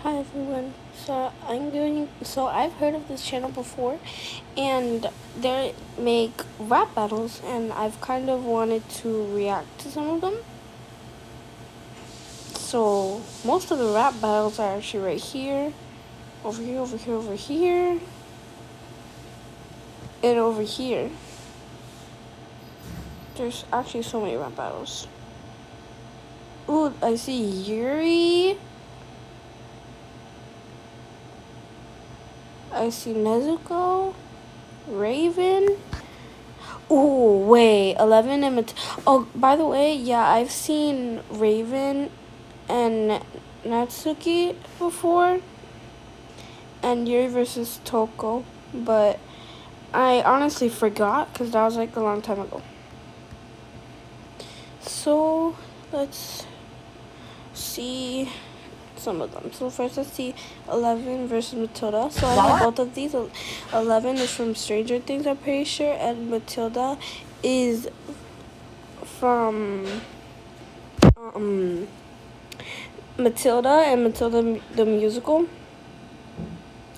Hi everyone. So I've heard of this channel before, and they make rap battles, and I've kind of wanted to react to some of them. So most of the rap battles are actually right here, over here, over here, over here, and over here. There's actually so many rap battles. Ooh, I see Yuri. I see Nezuko, Raven. Oh, wait, 11 and oh, by the way, yeah, I've seen Raven and Natsuki before, and Yuri versus Toko, but I honestly forgot because that was like a long time ago. So let's see some of them. So first, let's see 11 versus Matilda. So I have both of these. 11 is from Stranger Things, I'm pretty sure, and Matilda is from Matilda and Matilda the musical.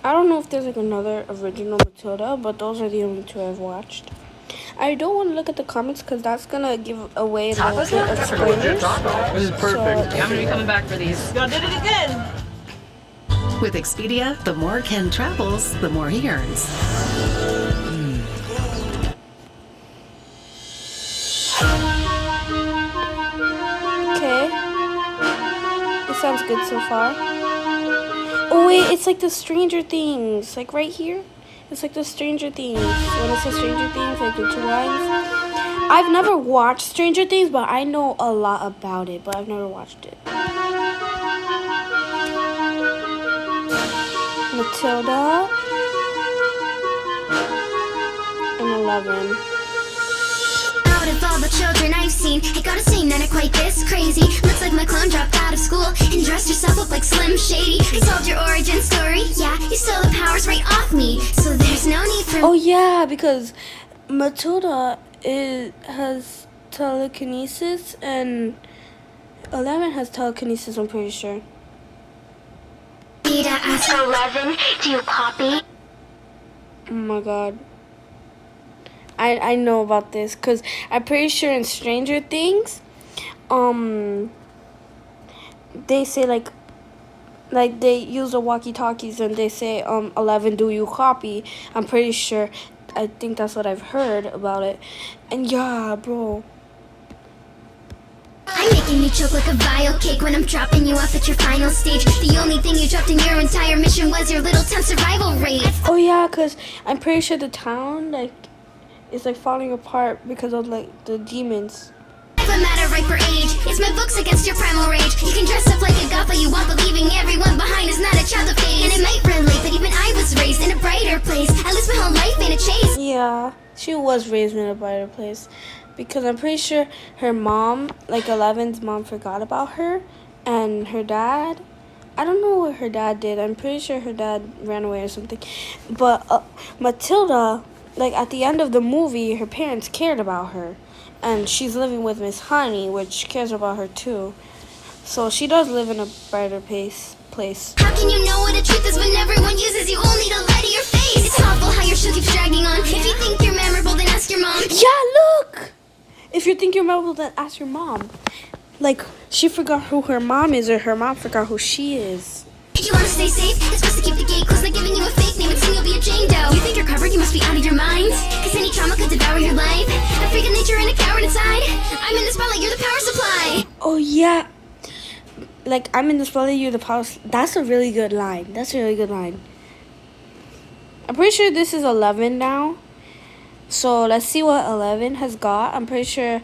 I don't know if there's like another original Matilda, but those are the only two I've watched. I don't want to look at the comments because that's gonna give away the spoilers. This is perfect. I'm gonna be coming back for these. Y'all did it again. With Expedia, the more Ken travels, the more he earns. Okay. It sounds good so far. Oh wait, it's like the Stranger Things. Like right here. It's like the Stranger Things. When it says Stranger Things, like the two lines. I've never watched Stranger Things, but I know a lot about it, but I've never watched it. Matilda and 11. Out of all the children I've seen, I gotta say none are quite this crazy. Looks like my clone dropped out of school and dressed herself up like Slim Shady. I told your origin story, yeah, you stole the powers right off me, so there's no need for. Oh yeah, because Matilda has telekinesis and 11 has telekinesis, I'm pretty sure. Need to ask 11, do you copy? Oh my god. I know about this because I'm pretty sure in Stranger Things, they say like they use the walkie-talkies and they say 11, do you copy? I'm pretty sure. I think that's what I've heard about it. And yeah, bro. I'm making you choke like a vile cake when I'm dropping you off at your final stage. The only thing you dropped in your entire mission was your little town survival rate. Oh yeah, because I'm pretty sure the town is like falling apart because of like the demons. Doesn't matter right for age. It's my books against your primal rage. You can dress up like a goth, but you won't believing everyone behind is not a child of age. And it might relate that even I was raised in a brighter place. At least my whole life ain't a chase. Yeah, she was raised in a brighter place. Because I'm pretty sure her mom, like 11's mom, forgot about her. And her dad, I don't know what her dad did. I'm pretty sure her dad ran away or something. But Matilda, like at the end of the movie, her parents cared about her. And she's living with Miss Honey, which cares about her too. So she does live in a brighter place. How can you know what the truth is when everyone uses you only to lie to your face? It's awful how your show keeps dragging on. If you think you're memorable, then ask your mom. Yeah, look! If you think you're memorable, then ask your mom. Like, she forgot who her mom is, or her mom forgot who she is. If you want to stay safe, it's best to keep the gate closed. They're giving you a fake name and soon you'll be a Jane Doe. You think you're covered, you must be out of your mind. Cause any trauma could devour your life. A freak of nature and a coward inside. I'm in the spotlight, you're the power supply. Oh, yeah. Like, I'm in the spotlight, you're the power. That's a really good line. That's a really good line. I'm pretty sure this is 11 now. So, let's see what 11 has got. I'm pretty sure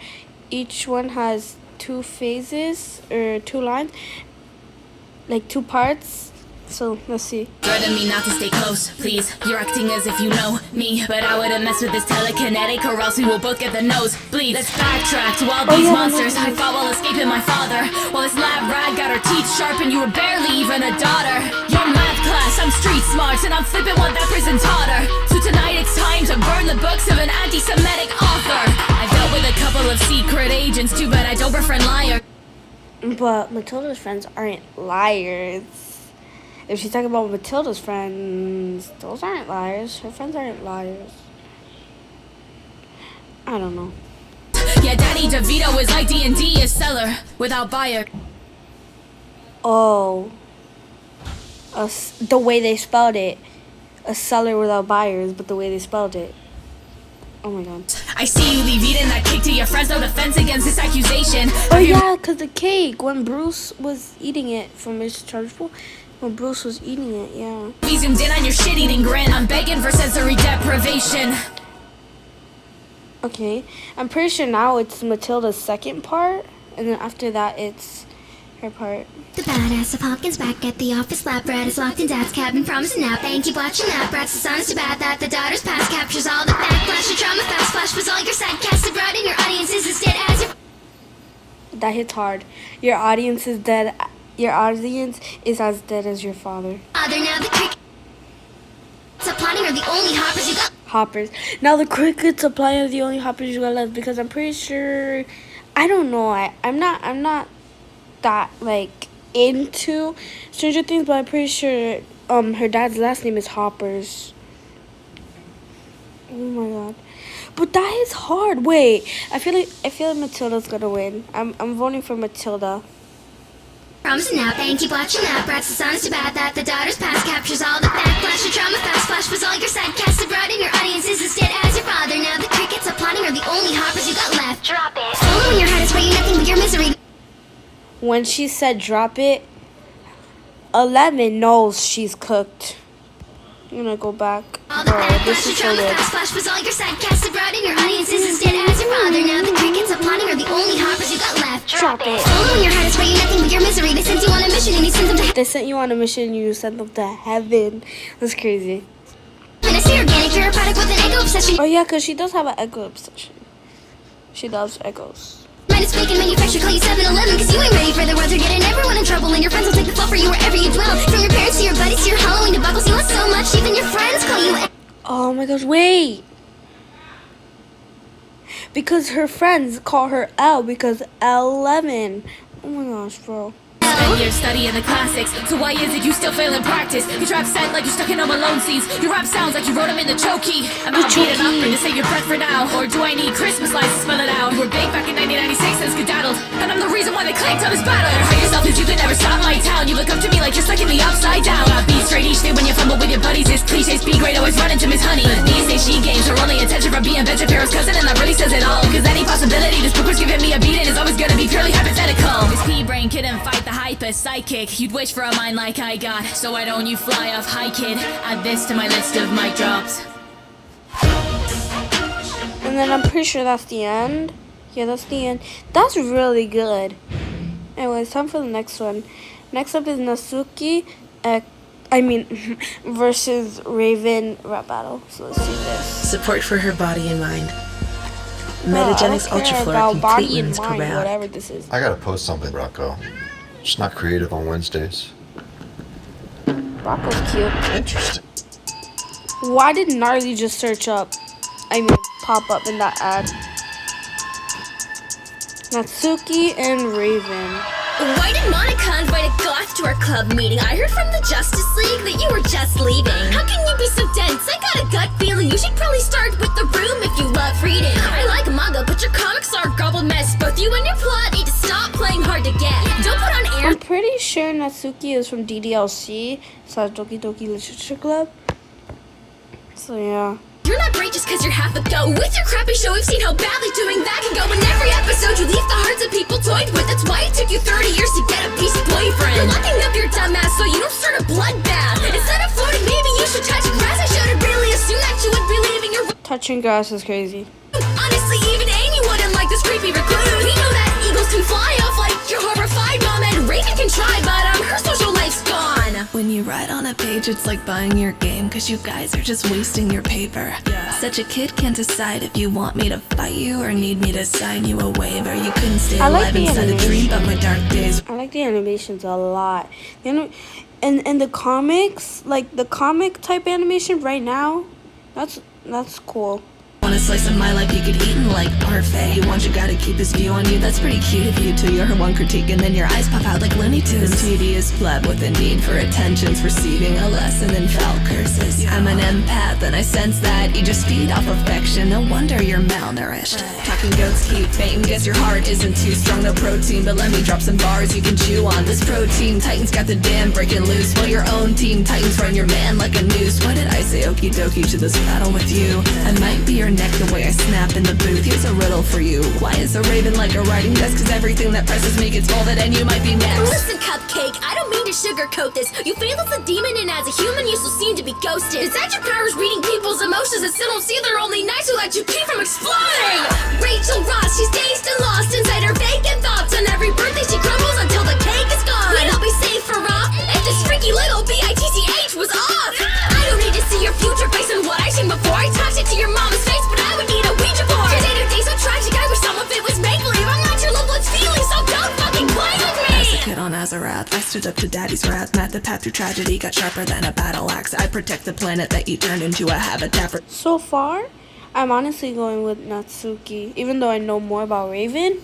each one has 2 phases, or 2 lines. Like 2 parts. So let's see. Threaten me not to stay close, please. You're acting as if you know me, but I wouldn't mess with this telekinetic, or else we will both get the nose. Please, let's backtrack to all these monsters I fought while escaping my father. While this lab rat got her teeth sharp and you were barely even a daughter. Your math class, I'm street smart, and I'm flipping what that prison taught her. So tonight it's time to burn the books of an anti-Semitic author. I dealt with a couple of secret agents, too bad I don't befriend liars. But Matilda's friends aren't liars. if she's talking about Matilda's friends, those aren't liars. Her friends aren't liars. I don't know. Yeah, Danny DeVito is like D&D, a seller without buyer. Oh. The way they spelled it. A seller without buyers, but the way they spelled it. Oh my god. I see you leave eating that cake to your friends, no defense against this accusation. Oh yeah, because the cake, when Bruce was eating it from Mr. Trunchbull, when Bruce was eating it, yeah. We zoomed in on your shit-eating grin. I'm begging for sensory deprivation. Okay, I'm pretty sure now it's Matilda's second part, and then after that it's her part. The badass of Hawkins back at the office. Lab rat is locked in dad's cabin, promising now. Thank you, watching that. Brat's the son is too bad that the daughter's past captures all the backlash. Your trauma fast flash was all your sad abroad, and your audience is as dead as your. That hits hard. Your audience is dead. Your audience is as dead as your father. Father, now the crickets applauding are the only hoppers you got. Hoppers. Now the cricket supply are the only hoppers you got left, because I'm pretty sure, I don't know. I'm not that like into Stranger Things, but I'm pretty sure her dad's last name is Hoppers. Oh my god. But that is hard. Wait, I feel like Matilda's gonna win. I'm voting for Matilda. Promising now, thank you, watching that. Brat's the son is too bad that the daughter's past captures all the backlash. Your trauma fast flash was all your sad abroad, and your audience is as dead as your father. Now the crickets applauding are the only hoppers you got left. Drop it. Following your heart is where you nothing but your misery. When she said drop it, 11 knows she's cooked. I'm gonna go back. All the Bro, this backlash, your is so trauma good. fast flash was all your sad abroad, and your audience is as dead as your father. Now the crickets applauding are the only hoppers you got left. Drop it. Following your heart is where you nothing but your misery. They sent you on a mission and you sent them to They sent you on a mission, you sent them to heaven. That's crazy. heaven. I see organic, you're a product with an ego obsession. Oh yeah, because she does have an echo obsession. She loves echoes. Minus fake and manufacture, call you 7-Eleven, cause you ain't ready for the world. You're getting everyone in trouble, and your friends will take the fall for you wherever you dwell. From your parents to your buddies to your Halloween debacles, you want so much, even your friends call you. Oh my gosh, wait. Because her friends call her L because 11. Oh my gosh, bro. Spend years studying the classics, so why is it you still fail in practice? Your trap set like you're stuck in Home Alone scenes. Your rap sounds like you wrote them in the chokey. I'm not beating up for to save your breath for now, or do I need Christmas lights to spell it out? You were big back in 1996 and skedaddled, and I'm the reason why they claimed on this battle. Hide yourself cause you could never stop my town. You look up to me like you're stuck in the upside down. Got beat straight each day when you fumble with your buddies. It's cliches, be great, always run into Miss Honey. But these days she gains her only attention from being Ben Shapiro's cousin, and that really says it all. Cause any possibility this book was giving me a beating is always gonna be purely hypothetical. This pea-brain couldn't fight the hyper psychic. You'd wish for a mind like I got, so why don't you fly off high, kid? Add this to my list of mic drops. And then I'm pretty sure that's the end. Yeah, that's the end. That's really good. Anyway, it's time for the next one. Next up is Natsuki, versus Raven rap battle. So let's see this. Support for her body and mind. Well, Metagenics I don't care Ultraflora about body Complete and Women's mind, Probiotic. whatever this is. I gotta post something, Rocco. Just not creative on Wednesdays. Rocco's cute. Interesting. Why did Gnarly just pop up in that ad? Natsuki and Raven. Why did Monica invite a goth to our club meeting? I heard from the Justice League that you were just leaving. How can you be so dense? I got a gut feeling you should probably start with The Room if you love reading. I like manga, but your comics are gobbled mess. Both you and your plot need to stop playing hard to get. Don't put on air. I'm pretty sure Natsuki is from DDLC, / Doki Doki Literature Club. So yeah. You're not great just cause you're half a go. With your crappy show, we've seen how badly doing that can go. In every episode, you leave the hearts of people toyed with. That's why it took you 30 years to get a peace boyfriend. You're locking up your dumb ass so you don't start a bloodbath. Instead of floating, maybe you should touch grass. I should've really assumed that you would be leaving your. Touching grass is crazy. Honestly, even Amy wouldn't like this creepy recluse. We know that eagles can fly off like your horrified mom, and Raven can try, but her social life's gone. When you write on a page, it's like buying your game, cause you guys are just wasting your paper. Such a kid can't decide if you want me to fight you or need me to sign you a waiver. You couldn't stay I like alive the inside a dream, but my dark days. I like the animations a lot. And the comics, like the comic type animation right now, that's cool. Want a slice of my life you could eat in like parfait. You want you gotta keep his view on you. That's pretty cute of you till you hear one critique and then your eyes pop out like Looney Tunes. This tedious pleb with a need for attention's receiving a lesson in foul curses. I'm an empath and I sense that you just feed off affection. No wonder you're malnourished. Talking goats keep fainting. Guess your heart isn't too strong, no protein. But let me drop some bars you can chew on. This protein Titans got the dam breaking loose. While your own team Titans run your man like a noose. What did I say? Okie dokie to this battle with you. I might be your neck the way I snap in the booth. Here's a riddle for you. Why is a raven like a writing desk? Cause everything that presses me gets folded and you might be next. Listen, Cupcake, I don't mean to sugarcoat this. You feel as a demon and as a human you still seem to be ghosted. Is that your powers reading people's emotions and still don't see they're only nice so that you keep from exploding? Rachel Ross, she's dazed and lost inside her vacant thoughts. On every birthday she crumbles until the cake is gone. We'd all be safe for off if this freaky little bitch was off. I don't need to see your future based on what I've seen before. I talked it to your mama's face, but I would need a Ouija board. Your day-to-day so tragic, I wish some of it was make-believe. I'm not your love, let's feeling, so don't fucking play with me. As a kid on Azarath, I stood up to daddy's wrath. Met the path through tragedy, got sharper than a battle axe. I protect the planet that you turned into a habitat for. So far, I'm honestly going with Natsuki, even though I know more about Raven.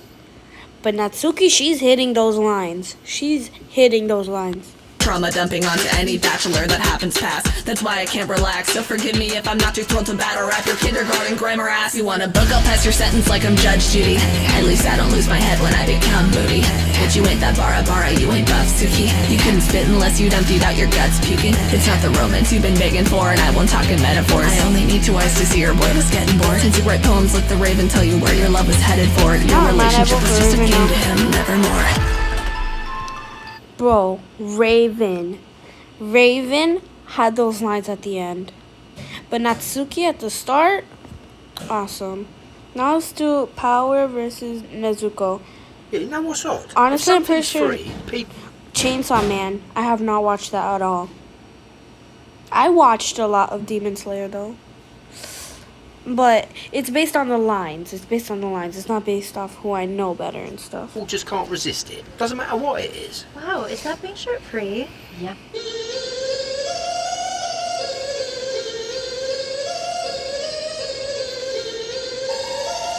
But Natsuki, she's hitting those lines. She's hitting those lines. Trauma dumping onto any bachelor that happens past. That's why I can't relax. So forgive me if I'm not too thrilled to battle rap your kindergarten grammar ass. You want a book, I'll pass your sentence like I'm Judge Judy. At least I don't lose my head when I become booty. But you ain't that bara, you ain't buff Suki. You couldn't spit unless you'd emptied out your guts puking. It's not the romance you've been begging for, and I won't talk in metaphors. I only need 2 eyes to see your boy was getting bored. Since you write poems like the Raven tell you where your love was headed for. Your relationship was just a game to him, nevermore. Bro, Raven had those lines at the end. But Natsuki at the start, awesome. Now let's do Power versus Nezuko. Yeah, you know what's odd? Honestly, I'm pretty If sure something's free, people Chainsaw Man. I have not watched that at all. I watched a lot of Demon Slayer though. But it's based on the lines. It's not based off who I know better and stuff. just can't resist it. Doesn't matter what it is. Wow, is that pink shirt free? Yep.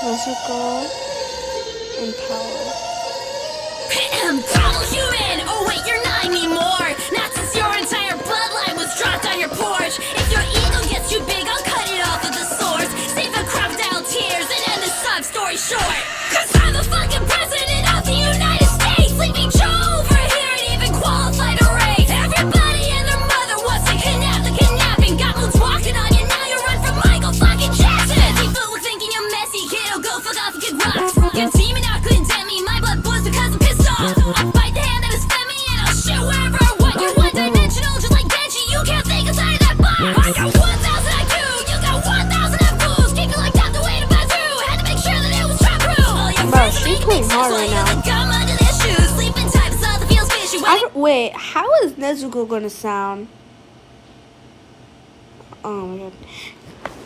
Nezuko and Power. Double human! Oh wait, you're not anymore! Not since your entire bloodline was dropped on your porch! If your ego gets too big, I'll cut it off with the swords! Save the crocodile tears and end the sob story short! Cause I'm the fucking president of the United States! Sleepy Joe over here ain't even qualified to race! Everybody and their mother wants to kidnap the kidnapping! Got moods walking on you, now you run from Michael fucking Jackson! Fancy footwork thinking you're messy, kid'll go fuck off and kick rocks! Your demon out couldn't tempt me, my blood boils because I'm pissed off! I fight the hand that has fed me and I'll shoot wherever I want. You're one-dimensional just like Denji, you can't think inside of that box. I got 1,000 IQ, you got 1,000 F-fools. Keep it like that the way to buy through. Had to make sure that it was trap-proof. All your Bro, friends she's make playing sense hard while right you're now. the gum under their shoes. Sleeping tight, but the feels fishy. Wait, how is Nezuko gonna sound? Oh my god.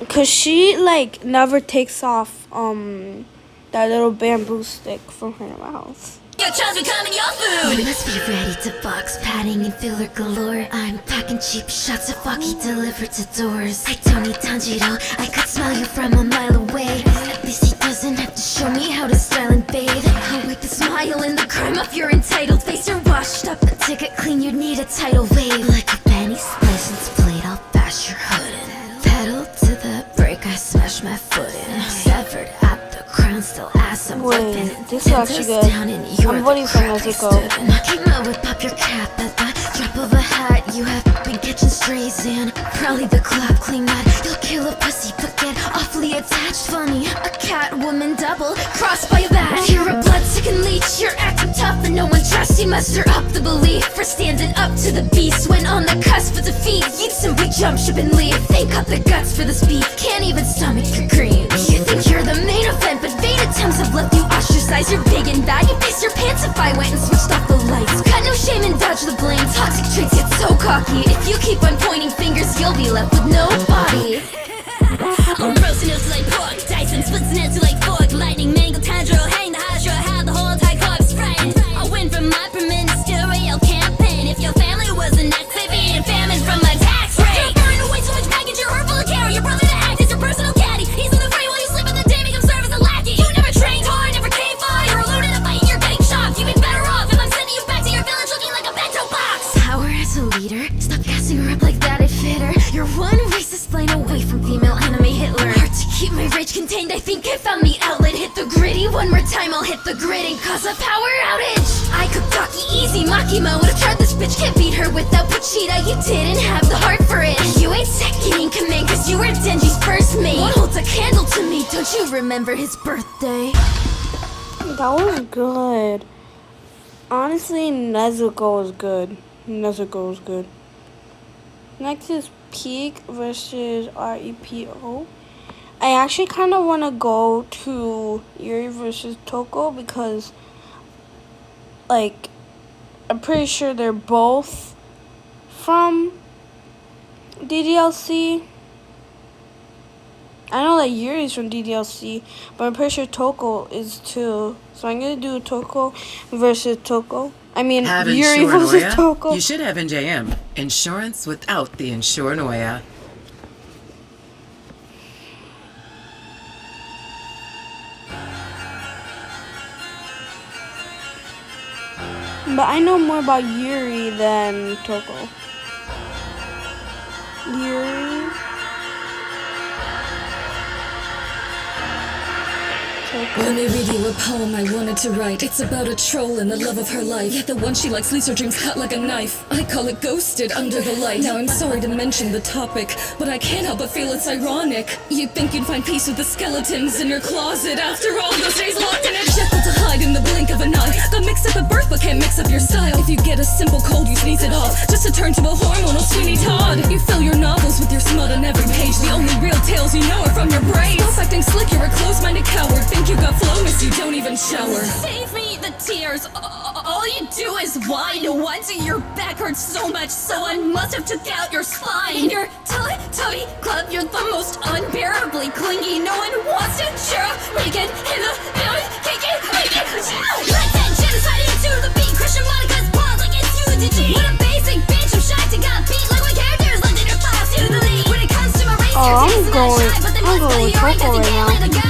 Cause she like never takes off that little bamboo stick from her mouth. Your child's becoming your food. You must be ready to box, padding and filler galore. I'm packing cheap shots of Faki delivered to doors. I don't need Tanjiro, I could smell you from a mile away. At least he doesn't have to show me how to style and bathe. I'll wipe the smile and the crime off your entitled face. You're washed up, a ticket clean, you'd need a tidal wave. Like a penny's license plate, I'll bash your hood in. Pedal to the brake, I smash my foot in. Severed at the crown, still ass I'm Wait, whipping. this is actually good. I'm voting for Nezuko. I would pop your cap at the drop of a hat. You have been catching strays and probably the clap clean that you'll kill a pussy but get awfully attached. Funny, a cat woman double crossed by that. You're a blood-sucking leech, you're acting tough and no one trusts. You muster up the belief for standing up to the beast when on the cusp of defeat. You'd simply jump ship and leave. They got the guts for this beat, can't even stomach your cream. You think you're the main event, but vain attempts have left you ostracized. You're big and bad, you'd piss your pants if I went and switched off the lights. Got no shame and dodge the blame. Toxic traits get so cocky. If you keep on pointing fingers, you'll be left with no body. I'm roasting it like pork. Dyson splits it into like fork. Lightning, mango, Tanjiro, hang the hydra, have the whole entire corpse frightened. I win from my ministerial campaign. If your family was an amphibian, famine from my tax rate. You're burning away so much baggage, you're hurtful to carry. Your brother to act is your personal caddy. He's on the freeway. Stop gassing her up like that, it fit her. You're one racist line away from female enemy Hitler. Hard to keep my rage contained, I think I found the outlet. Hit the gritty, one more time I'll hit the grid and cause a power outage. I could Rocky easy, Makima would've tried this bitch, can't beat her without Pochita. You didn't have the heart for it. You ain't second in command cause you were Denji's first mate. One holds a candle to me, don't you remember his birthday? That was good. Honestly, Nezuko was good. Nezuko was good. Next is Peak versus REPO. I actually kind of want to go to Yuri versus Toko because, like, I'm pretty sure they're both from DDLC. I know that Yuri's from DDLC, but I'm pretty sure Toko is too. So I'm going to do Toko versus Toko. I mean, Have Yuri versus Insuranoia? Toko. You should have NJM. Insurance without the Insuranoia. But I know more about Yuri than Toko. Yuri. Let me read you a poem I wanted to write. It's about a troll and the love of her life. Yet the one she likes leaves her dreams cut like a knife. I call it ghosted under the light. Now I'm sorry to mention the topic, but I can't help but feel it's ironic. You'd think you'd find peace with the skeletons in your closet after all those days locked in a jackal to hide in the blink of an eye. Got mixed up at birth but can't mix up your style. If you get a simple cold you sneeze it off, just to turn to a hormonal Sweeney Todd. You fill your novels with your smut on every page. The only real tales you know are from your brain. Stop acting slick, you're a close-minded coward. Think you got flow, miss you don't even shower. Save me the tears. All you do is whine. Once your back hurts so much, someone must have took out your spine. In your tubby club, you're the most unbearably clingy. No one wants to cheer up. Weekend in the building, kicking. Let that genocide into the beat. Christian Monica's paws like it's UDG. What a basic bitch, I'm shy to got beat like my characters left in your class to the lead. When it comes to my race, Oh, your taste is not shy, but they must with be alright Toko cause you right can't let now. it go.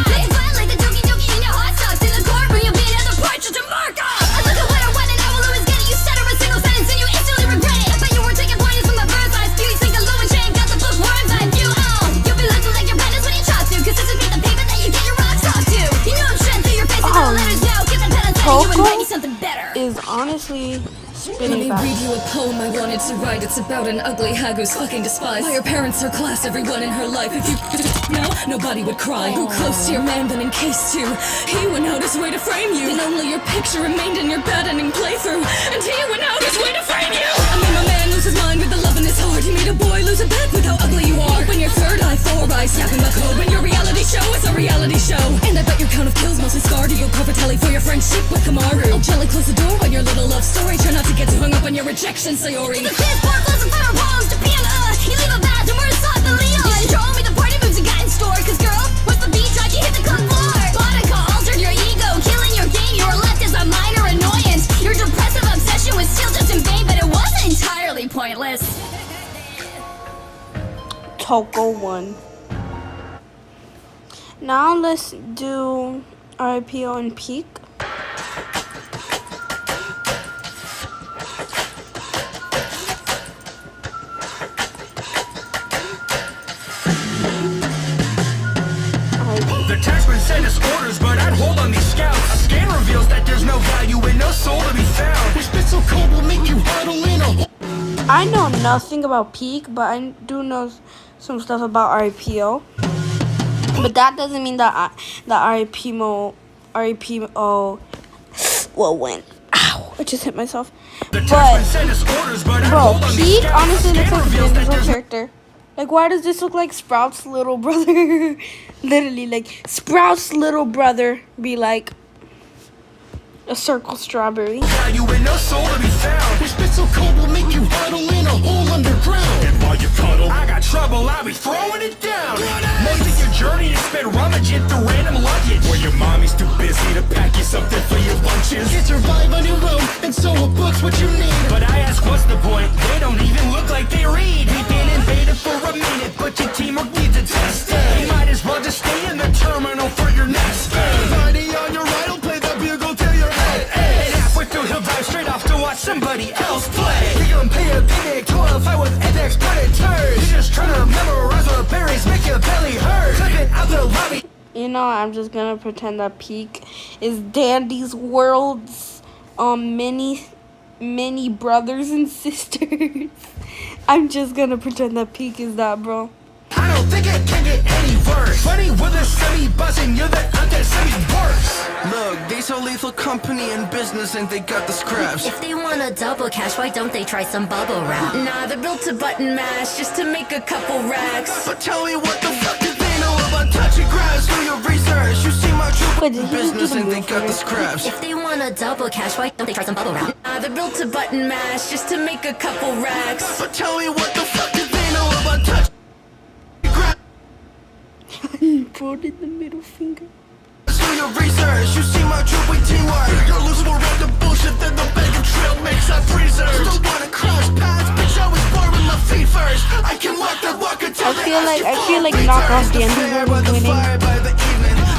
Like the Doki Doki in your hot socks in the courtroom, you'll be another portrait to mark off. I look at what I want and I will always get it. You stutter a single sentence and you instantly regret it. I bet you were taking pointers from my bird's eye. Spew, you think a low and chain, got the bookworms on you. You'll be looking like your pen is when you chop to. Cause this is the paper that you get your rocks off to. You know I'm shredding through your face with all letters now. Give that pen and you and write me something better. Is honestly Let spinning me back. read you a poem I wanted to write. It's about an ugly hag who's fucking despised by her parents, her class, everyone in her life. If you no, nobody would cry. Grew close to your man, then encased you. He went out his way to frame you. Then only your picture remained in your bad ending playthrough. And he went out his way to frame you. I made my man lose his mind with the love in his heart. He made a boy lose a bet with how ugly you are. When your third eye, four eyes, snapping the code. When your reality show is a reality show. And I bet your count of kills mostly scarred you. Covatelli for your friendship with Kamaru. I'll gently close the door on your little love story. Try not to get too hung up on your rejection, Sayori. The quiz board flows and fire bombs to PM. You leave a badge and we're soft the Leon. Show me the party moves you got in store. Cause girl, what's the beat track? You hit the club floor. Bonica altered your ego, killing your game. You were left as a minor annoyance. Your depressive obsession was still just in vain, but it wasn't entirely pointless. Toko won. Now let's do RIPO and Peak. The taxman sent us orders, but I'd hold on these scouts. A scan reveals that there's no value and no soul to be found. We spit so cold will make you huddle in a I know nothing about Peak, but I do know some stuff about RIPO. But that doesn't mean that RIPO will win. Ow! I just hit myself. But bro, Peak honestly looks like a Vin character. Like, why does this look like Sprout's little brother? Literally, like, Sprout's little brother be like a circle strawberry. value and no soul to be found. We spit so cold will make you huddle in a hole underground. And while you cuddle, I got trouble, I'll be throwing it down. Most of your journey is spent rummaging through random luggage. Where your mommy's too busy to pack you something for your lunches. You survive on your own, and so a book's what you need. But I ask, what's the point? They don't even look like they read. We've been invaded for a minute, but your teamwork needs a test. You might as well just stay in the terminal for your next game. Party on your right, I'll play the bugle till your head aches. And halfway through, he'll dive straight off to watch somebody else play. You're gonna pay a big 12, fight with now, I'm just gonna pretend that Peak is Dandy's World's mini brothers and sisters. I'm just gonna pretend that Peak is that, bro. I don't think it can get any worse. Funny with a semi-buzzing, you're that I'm that semi-worse. Look, they so lethal company and business and they got the scraps. If they want a double cash, why don't they try some bubble wrap? Nah, they're built to button mash just to make a couple racks. But tell me what the fuck do they know about touching grass? Do your research, you see my true Wait, did he just do business the and they move got for the it? scraps. If they want a double cash, why don't they try some bubble wrap? Nah, they're built to button mash just to make a couple racks. But tell me what the fuck do they know about touching grass? Bro did the middle finger. Do your research, you see my true teamwork. You're lose more random bullshit than the bacon trail makes up research. Don't wanna cross paths, bitch, I was born with my feet first. I can walk the walk until I feel like Knockoff Dandy World is winning.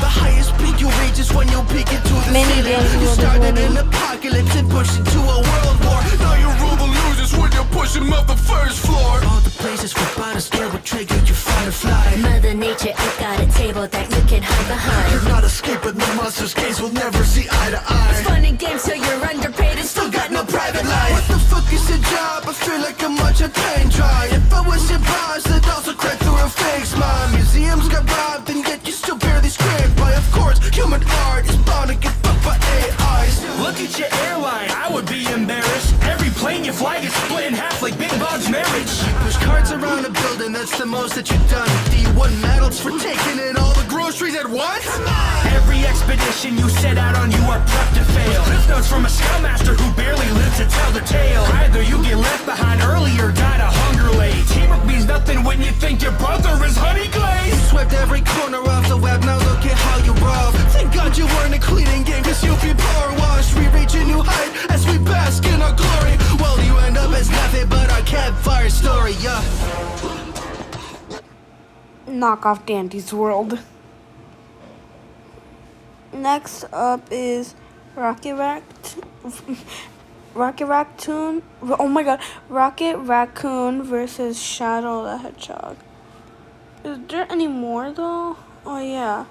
The highest peak you reach is when you peek into the Many ceiling. Dandy You World is started winning. an apocalypse and pushed into a world war. Now you rule the losers when you're pushing up the first floor. All the places for bottom scale will trigger you firefly. Mother Nature, I've got a table that you can hide behind. You're not escaping the monster's gaze, we'll never see eye to eye. Fun and games till you're underpaid and Still got no private life. What the fuck is a job? I feel like I'm much a paint dry. If I was your boss, I'd also crack through a fake smile. Museums got robbed and yet you still barely scrape by. Of course, human art is bound to get fucked by AIs. Look at your airline, I would be embarrassed. Every plane you fly gets split in half like Big Bob's marriage. Push carts around a building, that's the most that you've done. Do you want medals for taking in all the groceries at once? Every expedition you set out on, you are prepped to fail. Cliff notes from a scoutmaster who barely lived to tell the tale. Either you get left behind early or die to hunger late. Teamwork means nothing when you think your brother is honey glazed. Swept every corner of the web, now look at how you rough. Thank God you weren't a cleaning game, cause you'll be power washed. We reach a new height as we bask in our glory. Well, you end up as nothing but our campfire story, yeah. Knockoff Dandy's World. Next up is Rocket Raccoon. Oh my god, Rocket Raccoon versus Shadow the Hedgehog. Is there any more though? Oh yeah.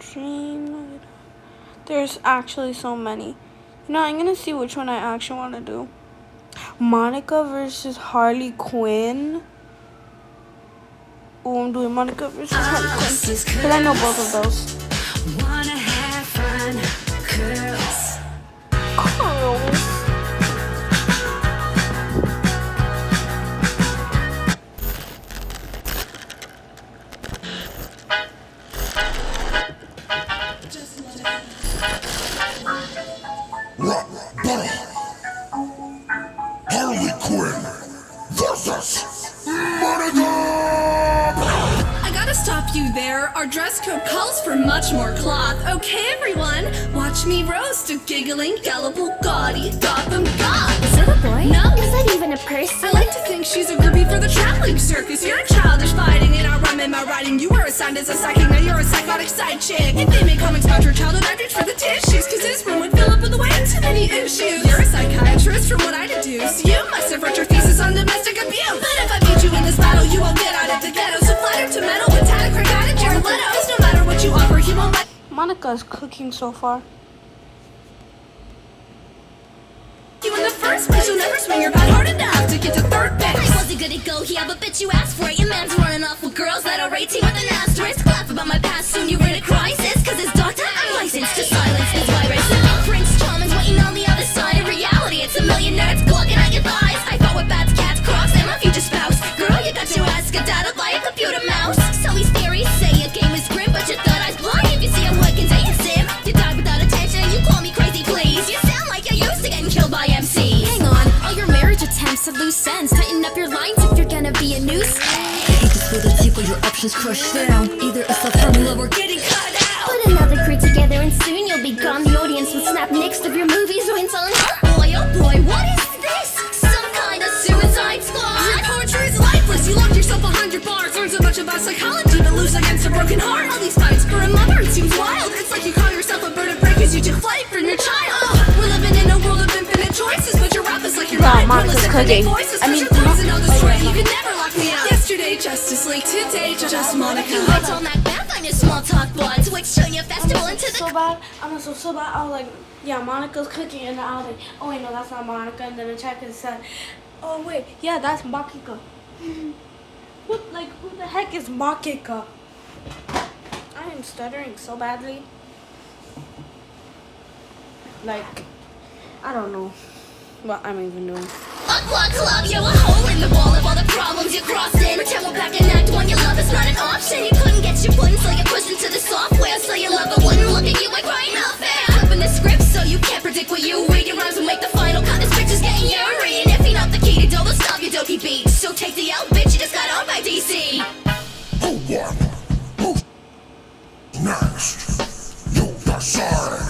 Dream. There's actually so many. You know, I'm gonna see which one I actually want to do. Monica versus Harley Quinn. Oh, I'm doing Monica versus Harley Quinn because I know both of those. Wanna have fun, girls. Harley Quinn versus Monica. I gotta stop you there. Our dress code calls for much more cloth. Okay, everyone, watch me roast a giggling, gullible, gaudy Gotham god. Is that a boy? No. Is that even a person? I like to think she's a groupie for the traveling circus. You're a childish fighting in our rhyme and my writing. You were assigned as a psychic, now you're a psychotic side chick. If they make comics about your childhood, I'd reach for the tissues, cause this room would fill up with way too many issues. You're a psychiatrist from what I deduce. You must have wrote your thesis on domestic abuse. But if I beat you in this battle, you won't get out of the ghetto. So flatter to metal with Tantacrack out of Jared Leto. 'Cause no matter what you offer, he won't let Monica's cooking so far. you in the first place. You'll never swing your bat hard enough to get to third base. Was it good to go? Yeah, but bitch, you asked for it. Your man's running off with girls that are 18 with an asterisk. Laugh about my past, soon you're in a crisis. Cause as doctor, I'm licensed to silence this virus. Prince Charming's waiting on the other side of reality. It's a million nerds clogging at your thighs. I fought with bats, cats, crocs, and my future spouse. Girl, you got your ass skedaddled by a computer mouse. So these theories say your game is grim, but your third eye's blind. If you see a word contains sim, you die without attention. You call me crazy, please. You sound like you're used to getting killed by MCs. Hang on, all your marriage attempts have loose ends. Tighten up your lines if you're gonna be a noose. Hate to spill the tea, but your options crushed down. Either a self-harming love or getting cut out. Put another crew together and soon you'll be gone. The audience will snap next of your movies went on. Oh boy, what is this? Some kind of suicide squad? Your poetry is lifeless. You locked yourself behind your bars. Learned so much about psychology to lose against a broken heart. All these fights for a mother, it seems wild. It's like you call yourself a bird of prey cause you took flight from your child. We're living in a world of infinite choices, but your rap is like your Yeah, mind. Monica's cooking. I mean, you can never lock me out. Yesterday, Justice League. Today, just Monica. You wait till that like showing you a festival into the. So bad. I'm so bad. I was like, yeah, Monica's cooking, and I was like, oh wait, no, that's not Monica. And then the checker said, oh wait, yeah, that's Makika. Who the heck is Makika? I am stuttering so badly. Like, I don't know what I'm even doing. Unplug club, you're a hole in the wall of all the problems you crossed in. Pretend we're back in act one, your love is not an option. You couldn't get your buttons, so you pushed into the software. So your lover wouldn't look at you like crying out fair. Flipping the script so you can't predict what you read. Your rhymes will make the final cut. This bitch is getting urine. If you're not the key to don't stop your dopey beats. So take the L, bitch, you just got on by DC. Who won? Who next? You decide.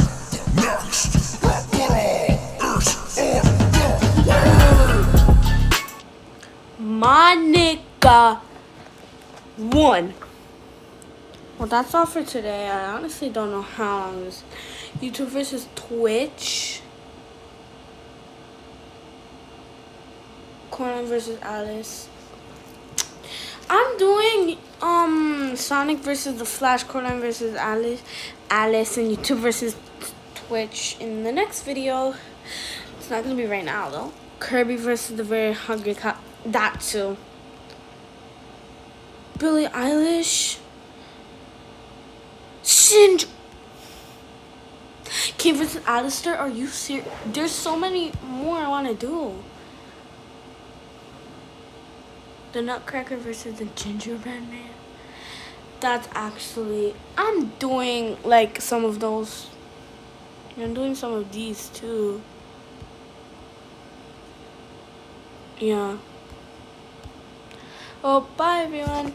Next. Put all earth on the way. Monica won. Well, that's all for today. I honestly don't know how long this YouTube versus Twitch. Coraline versus Alice. I'm doing Sonic versus the Flash, Coraline versus Alice, and YouTube versus Twitch in the next video. It's not gonna be right now though. Kirby versus the Very Hungry Cat. That too. Billie Eilish. Shinj. King versus Alistair. Are you serious? There's so many more I want to do. The Nutcracker versus the Gingerbread Man. That's actually, I'm doing like some of those. I'm doing some of these too. Yeah. Oh, bye everyone.